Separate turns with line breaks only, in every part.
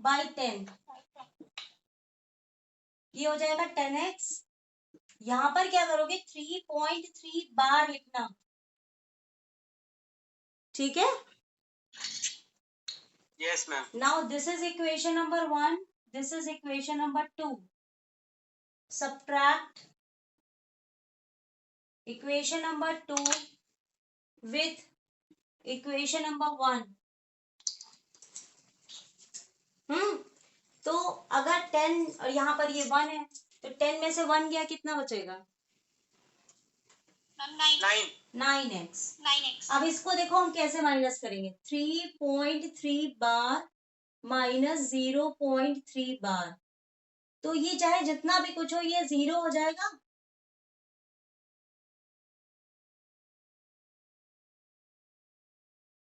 By 10, ये हो जाएगा 10x। यहां पर क्या करोगे 3.3 बार लिखना, ठीक है।
Yes ma'am.
Now this is equation number 1, this is equation number 2। subtract equation number 2 with equation number 1। तो अगर 10 और यहाँ पर ये 1 है तो 10 में से 1 गया, कितना बचेगा? 9x। अब इसको देखो हम कैसे माइनस करेंगे, 3.3 बार माइनस 0.3 बार, तो ये चाहे जितना भी कुछ हो ये 0 हो जाएगा।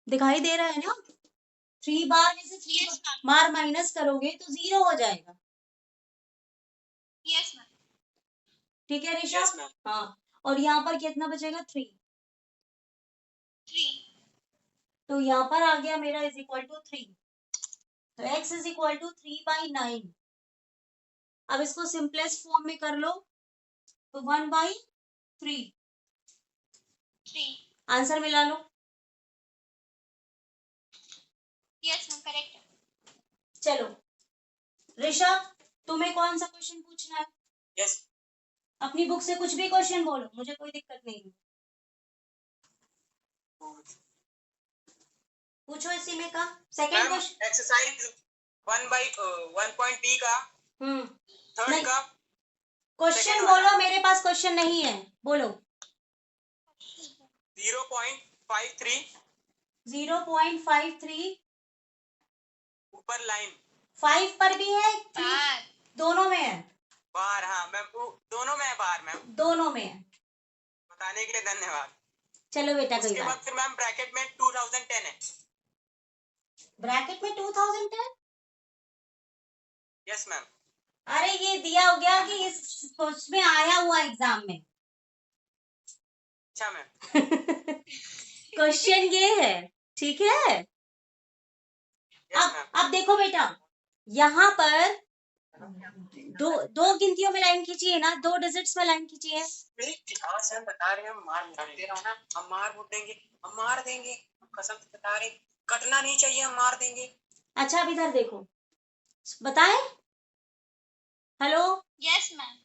दिखाई दे रहा है ना? 3 बार में से 3 बार माइनस करोगे तो 0 हो जाएगा।
Yes ma'am.
ठीक है ऋषभ? हाँ, और यहाँ पर कितना बचेगा? 3। तो यहाँ पर आ गया मेरा इज इक्वल टू 3, तो x इज इक्वल टू 3/9। अब इसको सिंपलेस्ट फॉर्म में कर लो तो 1/3। आंसर मिला लो।
Yes ma'am, correct.
चलो ऋषभ, तुम्हें कौन सा क्वेश्चन पूछना है?
यस।
अपनी बुक से कुछ भी क्वेश्चन बोलो, मुझे कोई दिक्कत नहीं है। पूछो इसी में का सेकंड क्वेश्चन।
एक्सरसाइज 1/1.b का थर्ड का
क्वेश्चन बोलो, मेरे पास क्वेश्चन नहीं है, बोलो। 0.53
ऊपर लाइन
5 पर भी है, दोनों में है?
बार। हाँ मैम, दोनों में है बार मैम।
दोनों में है,
बताने के लिए धन्यवाद।
चलो बेटा, कोई
उसके
बात।
बाद फिर मैम ब्रैकेट में 2010 है।
ब्रैकेट में 2010?
Yes ma'am.
अरे ये दिया हो गया कि इस में आया हुआ एग्जाम में।
अच्छा मैम।
क्वेश्चन ये है, ठीक है। अब देखो बेटा, यहाँ पर दो गिनतियों में लाइन खींची है ना, 2 डिजिट्स में लाइन खींची है।
हम बता रहे हैं, मार दे रहा हूँ ना, हम मार देंगे, हम मार देंगे, कसम से बता रहे, कटना नहीं चाहिए, हम मार देंगे।
अच्छा, अब इधर देखो, बताएं। हेलो।
Yes ma'am.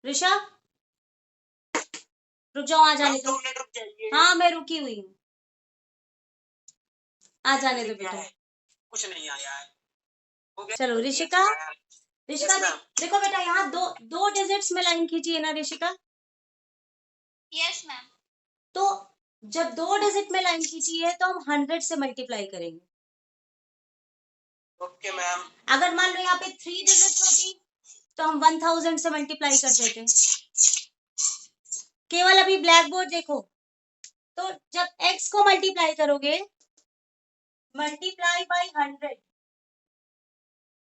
ऋषभ, रुक जाओ, आ जाने दो।
2 मिनट रुक जाइए।
हाँ, मैं रुकी हुई हूँ, आ जाने दो बेटा।
कुछ नहीं आया है।
चलो ऋषिका, ऋषिका देखो बेटा, यहाँ दो डिजिट्स में लाइन खींची है ना ऋषिका?
Yes ma'am.
तो जब 2 डिजिट में लाइन खींची है तो हम 100 से मल्टीप्लाई करेंगे।
Okay ma'am.
अगर मान लो यहाँ पे 3 डिजिट होती तो हम 1000 से मल्टीप्लाई कर देते। केवल अभी ब्लैक बोर्ड देखो, तो जब x को मल्टीप्लाई करोगे, multiply by 100,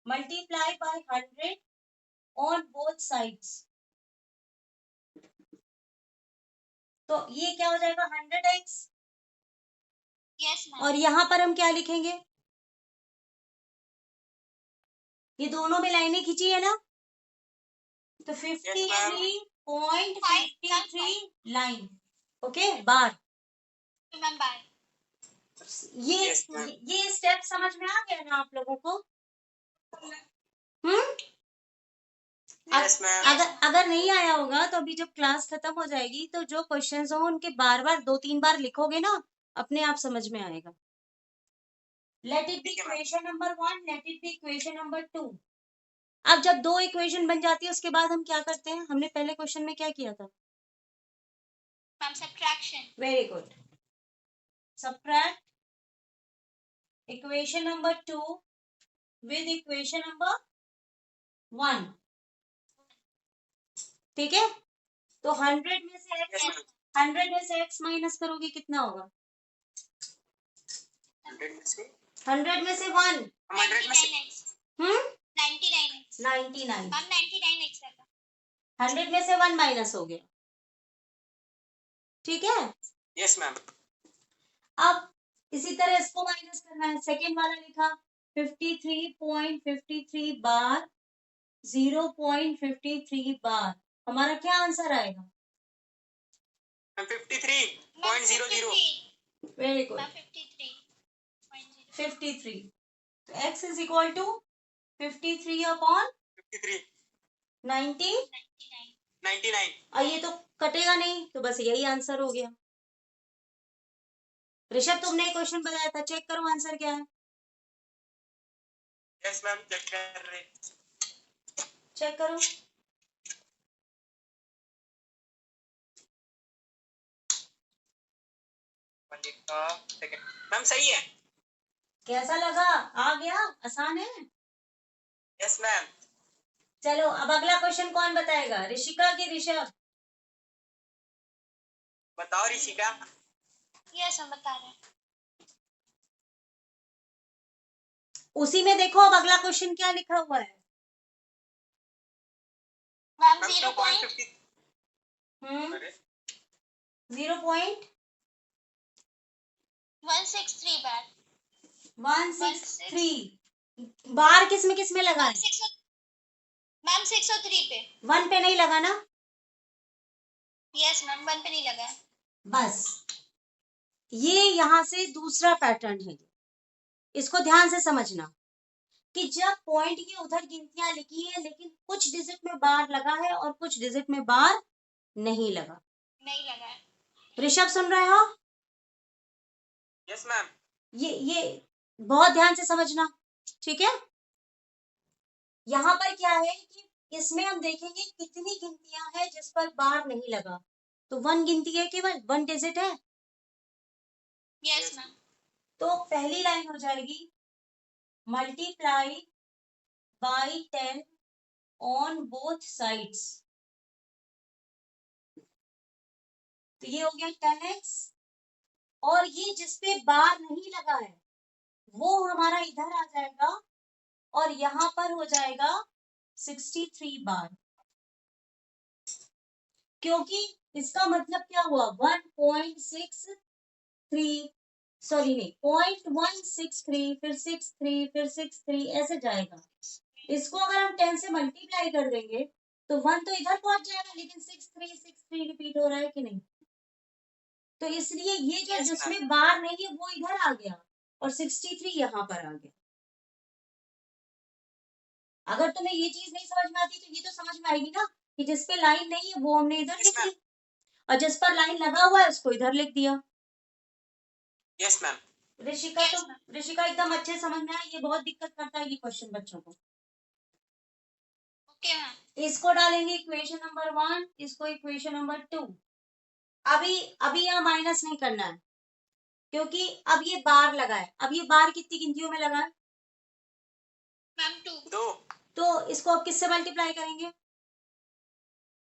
multiply by 100 on both sides, तो ये क्या हो जाएगा? 100x।
Yes ma'am.
और यहाँ पर हम क्या लिखेंगे? ये दोनों में लाइनें खींची है ना, तो 53.53 लाइन। ओके, बार। ये स्टेप समझ में आ गया ना आप लोगों को?
Yes,
अगर नहीं आया होगा तो अभी जब क्लास खत्म हो जाएगी तो जो क्वेश्चंस हो उनके बार बार 2-3 बार लिखोगे ना, अपने आप समझ में आएगा। Let it be equation number 1, let it be equation number 2। अब जब 2 इक्वेशन बन जाती है उसके बाद हम क्या करते हैं? हमने पहले क्वेश्चन में क्या किया था?
Subtraction.
Very good. Subtract equation number 2 with equation number 1, ठीक है। तो 100 में से x माइनस करोगे, कितना होगा?
100 में से
100 में से 1, 99। 100 में से 1 माइनस हो गया, ठीक है।
Yes ma'am.
अब इसी तरह इसको माइनस करना है, सेकेंड वाला लिखा, 53.53 बार 0.53 बार, हमारा क्या आंसर आएगा?
53.00।
Very good, 53। तो x is equal to 53 upon
53
99।
99।
और ये तो कटेगा नहीं, तो बस यही आंसर हो गया। ऋषभ, तुमने क्वेश्चन बताया था, चेक करो आंसर क्या है।
यस मैम, चेक कर रहे।
चेक करो।
मैम सही है।
कैसा लगा? आ गया? आसान है।
Yes ma'am.
चलो अब अगला क्वेश्चन कौन बताएगा, ऋषिका की ऋषभ?
बताओ ऋषिका।
यस हम बता रहे हैं।
उसी में देखो अब अगला क्वेश्चन क्या लिखा हुआ है।
मैम
मैम
0.163
0.163
बार
163 बार किस में लगा है?
मैम 603 पे।
1 पे नहीं लगा ना?
यस मैम 1 पे नहीं लगा है।
बस ये यहां से दूसरा पैटर्न है, इसको ध्यान से समझना कि जब पॉइंट की उधर गिनतियां लिखी है लेकिन कुछ डिजिट में बार लगा है और कुछ डिजिट में बार नहीं लगा।
नहीं लगा है।
ऋषभ सुन रहे हो?
Yes ma'am.
ये बहुत ध्यान से समझना, ठीक है? यहाँ पर क्या है कि इसमें हम देखेंगे कितनी गिनतियां हैं जिस पर बार नहीं लगा। तो 1 गिनती है, केवल 1 डिजिट है।
Yes ma'am.
तो पहली लाइन हो जाएगी multiply by 10 on both sides. तो ये हो गया 10x, और ये जिसपे बार नहीं लगा है वो हमारा इधर आ जाएगा और यहाँ पर हो जाएगा 63 बार, क्योंकि इसका मतलब क्या हुआ 1.63, सॉरी नहीं 0.163, फिर 63, फिर 63 ऐसे जाएगा। इसको अगर हम 10 से मल्टीप्लाई कर देंगे तो 1 तो इधर पहुंच जाएगा, लेकिन 63 रिपीट हो रहा है कि नहीं? तो इसलिए ये जो
Yes,
जिसमें बार नहीं है वो इधर आ गया और 63 यहाँ पर आ गया। अगर तुम्हें ये चीज नहीं समझ में आती तो ये तो समझ में आएगी ना कि जिस पे लाइन नहीं है वो हमने इधर
Yes,
लिख
ma'am.
दी और जिस पर लाइन लगा हुआ है उसको इधर लिख दिया।
Yes ma'am.
ऋषिका
Yes,
तो ऋषिका एकदम अच्छे समझ में आया, ये बहुत दिक्कत करता है ये क्वेश्चन बच्चों को।
Okay ma'am.
इसको डालेंगे इक्वेशन नंबर 1, इसको इक्वेशन नंबर 2। अभी यहाँ माइनस नहीं करना है क्योंकि अब ये बार लगा है। अब ये बार कितनी गिनतियों में लगा है?
मैम 2
2
तो इसको अब किससे मल्टीप्लाई करेंगे?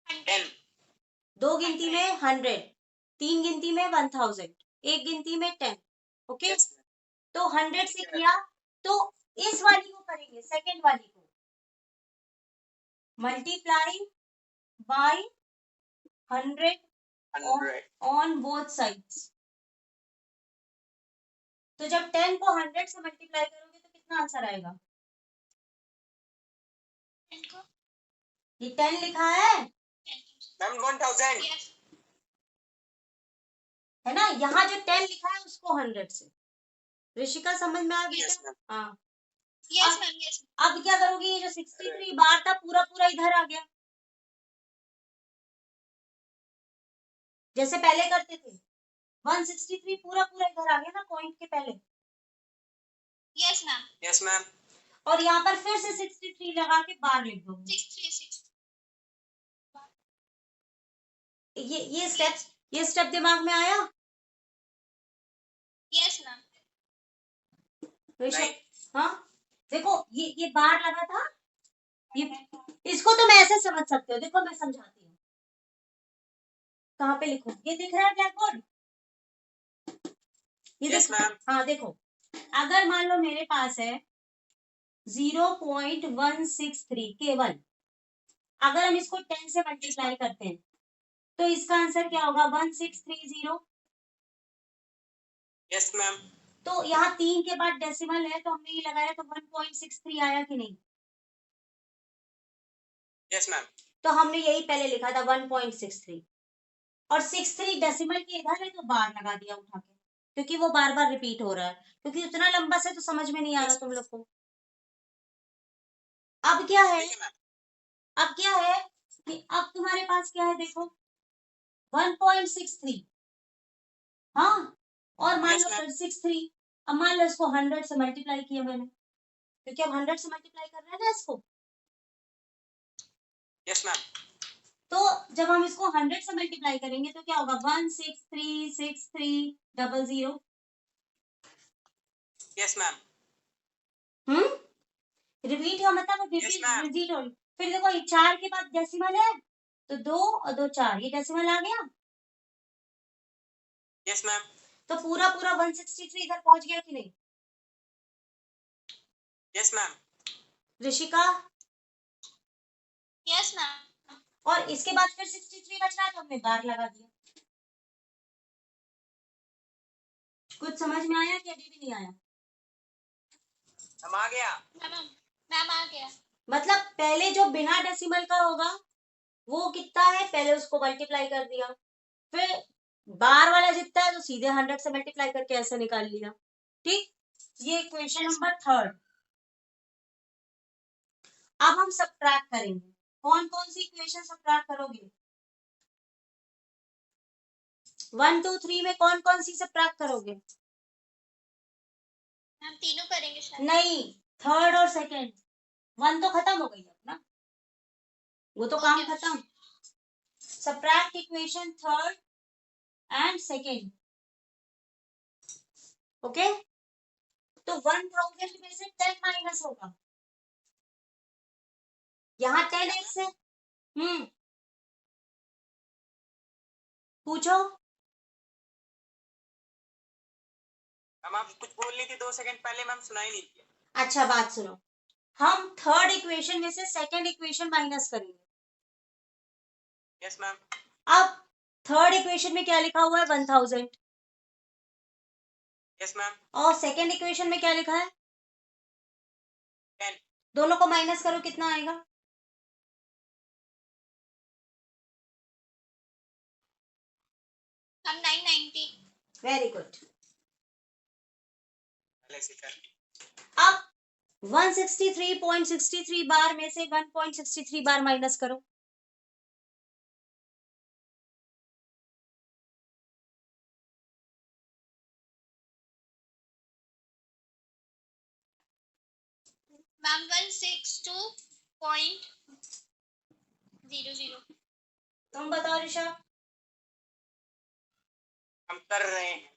100
2 गिनती में 100, 3 गिनती में 1000, 1 गिनती में 10। ओके,
यस
तो 100 से किया तो इस वाली को करेंगे, सेकंड वाली को multiply by 100
100।
On both sides. तो जब 10 को 100 से मल्टीप्लाई करोगे तो कितना आंसर आएगा?
इनको
ये 10 लिखा है
मैम 1000।
यस
है ना, यहाँ जो 10 लिखा है उसको 100 से। ऋषिका समझ में आ गई
यस
क्या?
मैम।
हाँ।
Yes ma'am yes.
अब क्या करोगे, ये जो 63 बार था पूरा पूरा इधर आ गया जैसे पहले करते थे। 163 पूरा पूरा इधर आ गया ना पॉइंट के पहले।
Yes ma'am.
Yes ma'am.
और यहाँ पर फिर से 63 लगा के बार लिख दो।
636
ये स्टेप दिमाग में आया?
Yes ma'am.
नहीं।
हाँ देखो ये बार लगा था, ये इसको तो मैं ऐसे समझ सकते हो। देखो मैं समझाती हूँ, कहाँ पे लिखो, ये दिख रहा है ब्लैक बोर्ड? ये
यस
देखो,
मैम।
हाँ देखो, अगर मान लो मेरे पास है 0.163 केवल, अगर हम इसको 10 से मल्टीप्लाई करते हैं तो इसका आंसर क्या होगा? 1630।
Yes ma'am.
तो यहाँ 3 के बाद डेसिमल है तो हमने ये लगाया तो 1.63 आया कि नहीं?
Yes ma'am.
तो हमने यही पहले लिखा था 1.63 और 63 डेसिमल के इधर है तो बार लगा दिया उठा के, क्योंकि वो बार बार रिपीट हो रहा है, क्योंकि उतना लंबा से तो समझ में नहीं आ रहा तुम लोग को। अब क्या है,
ठीक है मैम।
अब क्या है कि अब तुम्हारे पास क्या है देखो 1.63, हाँ, और मान
यस
लो
मैम।
63, अब मान लो इसको 100 से मल्टीप्लाई किया मैंने, क्योंकि अब 100 से मल्टीप्लाई कर रहे हैं ना इसको,
यस मैम।
तो जब हम इसको 100 से मल्टीप्लाई करेंगे तो क्या होगा 1636300।
Yes ma'am.
रिपीट का मतलब
यस मैम।
रिपीट हो, फिर देखो ये 4 के बाद डेसिमल है तो 2 और 2 4, ये डेसिमल आ गया,
यस मैम।
तो पूरा पूरा 163 इधर पहुंच गया कि नहीं?
Yes ma'am.
Rishika,
yes ma'am.
और इसके बाद फिर 63 बच रहा है तो हमने बार लगा दिया। कुछ समझ में आया कि अभी भी नहीं आया?
हम आ गया।
मैम मैम आ गया।
मतलब पहले जो बिना डेसिमल का होगा वो कितना है, पहले उसको मल्टीप्लाई कर दिया, फिर बार वाला जितना है तो सीधे 100 से मल्टीप्लाई करके ऐसे निकाल लिया। ठीक, ये इक्वेशन नंबर 3। अब हम सब्ट्रैक्ट करेंगे। कौन कौन सी इक्वेशन सब्ट्रैक्ट करोगे? 1 2 3 में कौन कौन सी सब्ट्रैक्ट करोगे?
मैम तीनों करेंगे शायद।
नहीं, थर्ड और सेकंड। 1 तो खत्म हो गई अपना, वो तो काम
ओके।
खत्म। Subtract equation third and second. Okay, तो 1000 में से 10 माइनस होगा, यहाँ 10x है। पूछो।
मैम आप कुछ बोल रही थी 2 सेकंड पहले, मैम सुनाई नहीं दिया।
अच्छा बात सुनो, हम थर्ड इक्वेशन में से सेकंड इक्वेशन माइनस करेंगे।
Yes ma'am.
अब थर्ड इक्वेशन में क्या लिखा हुआ है 1000,
यस मैम।
और सेकंड इक्वेशन में क्या लिखा है
10।
दोनों को माइनस करो कितना आएगा?
हम 990।
Very good.
पहले से कर।
अब 163.63 बार में से 1.63 बार माइनस करो।
मैम 162.00।
तुम बताओ ऋषा।
हम कर रहे हैं।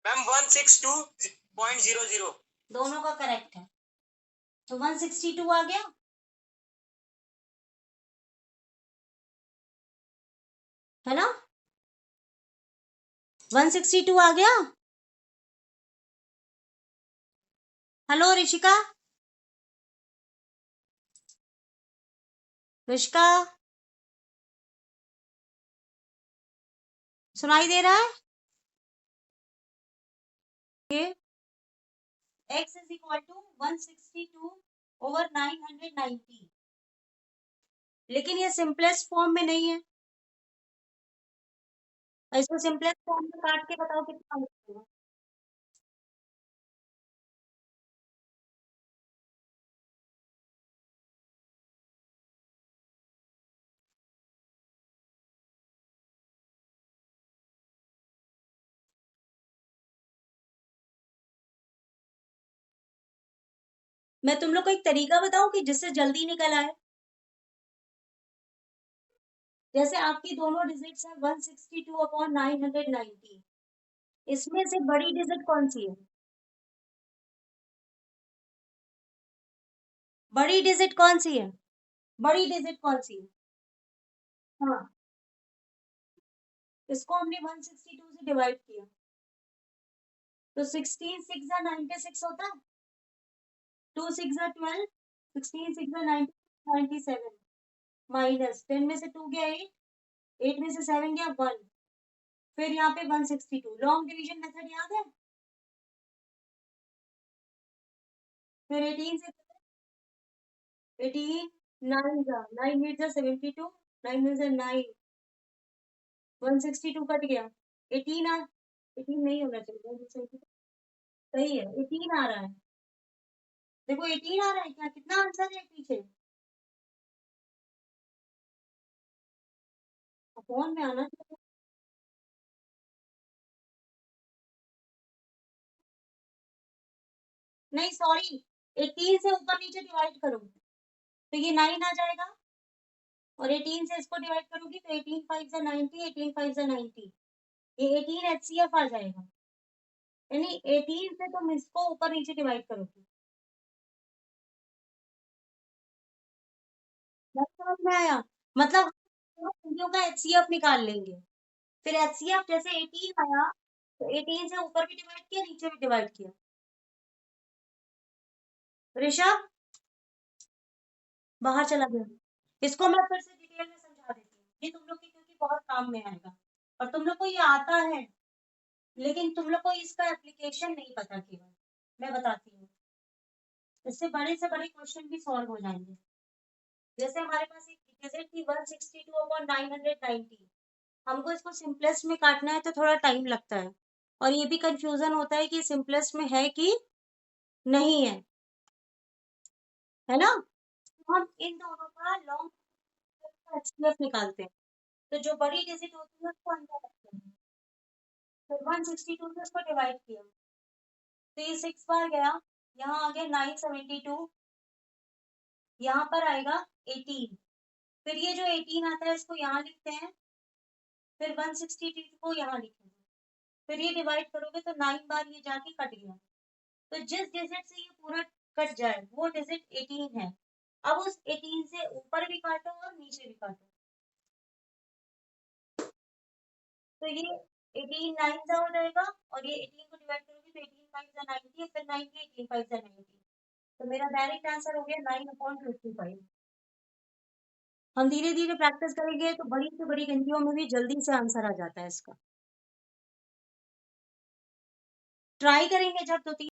मैम 162.00।
दोनों का करेक्ट है, तो 162 आ गया। है ना, 162 आ गया। हेलो ऋषिका, ऋषिका सुनाई दे रहा है? x is equal to 162 over 990, लेकिन ये सिंपलेस्ट फॉर्म में नहीं है, इसको सिंपलेस्ट फॉर्म में काट के बताओ कितना होगा। मैं तुम लोग को एक तरीका बताऊं कि जिससे जल्दी निकल आए। जैसे आपकी दोनों डिजिट्स है 162 अपॉन 990, इसमें से बड़ी डिजिट कौन सी है? बड़ी डिजिट कौन सी है? बड़ी डिजिट कौन सी है? हाँ, इसको हमने 162 से डिवाइड किया तो 16 6 96 होता है, 2 6 12, 16 6 97। माइनस 10 में से 2 गया 8, 8 में से 7 गया 1, फिर यहाँ पे 162। लॉन्ग डिवीजन मेथड याद है? फिर 18 से 18 9 जा 9 8 जा 72, 9 में से 9 162 कट गया 18 18 नहीं होना चाहिए 172 सही है 18 आ रहा है। देखो 18 आ रहा है क्या? कितना आंसर है पीछे? फोन में आना चाहिए। नहीं सॉरी 18 से ऊपर नीचे डिवाइड करो तो ये 9 आ जाएगा और 18 से इसको डिवाइड करोगी तो 18 5 जा 90, 18 5 जा 90, ये 18 HCF आ जाएगा। यानी 18 से तुम इसको ऊपर नीचे डिवाइड करोगी। समझ में आया? मतलब चीजों का HCF निकाल लेंगे। फिर HCF जैसे 18 आया तो 18 से ऊपर भी डिवाइड किया नीचे भी डिवाइड किया। ऋषभ बाहर चला गया। इसको मैं फिर से डिटेल में समझा देती हूँ, ये तुम लोग के क्योंकि बहुत काम में आएगा और तुम लोग को ये आता है लेकिन तुम लोग को इसका एप्लीकेशन नहीं पता केवल। मैं बताती हूँ, इससे बड़े क्वेश्चन भी सॉल्व हो जाएंगे। जैसे हमारे पास एक डिजिट थी 162/990, हमको इसको सिंपलेस्ट में काटना है तो थोड़ा टाइम लगता है और ये भी कंफ्यूजन होता है कि सिंपलेस्ट में है कि नहीं है ना? तो हम इन दोनों का लॉन्ग HCF निकालते हैं, तो जो बड़ी डिजिट होती है उसको अंदर रखते हैं। फिर 162 से उसको डिवाइड किया तो ये 6 बार गया, यहाँ आ गया 972, यहाँ पर आएगा 18, फिर ये जो 18 आता है इसको यहाँ लिखते हैं, फिर 162 को यहाँ लिखेंगे, फिर ये डिवाइड करोगे तो 9 बार ये जाके कट गया, तो जिस डिजिट से ये पूरा कट जाए वो डिजिट 18 है। अब उस 18 से ऊपर भी काटो और नीचे भी काटो, तो ये 18 9 जा हो जाएगा और ये 18 को डिवाइड करोगे तो 18 5 जा 90, फिर 90 18 5 जा 90, तो मेरा डायरेक्ट आंसर हो गया 9/55। हम धीरे धीरे प्रैक्टिस करेंगे तो बड़ी से बड़ी गिनतियों में भी जल्दी से आंसर आ जाता है इसका। ट्राई करेंगे जब 2-3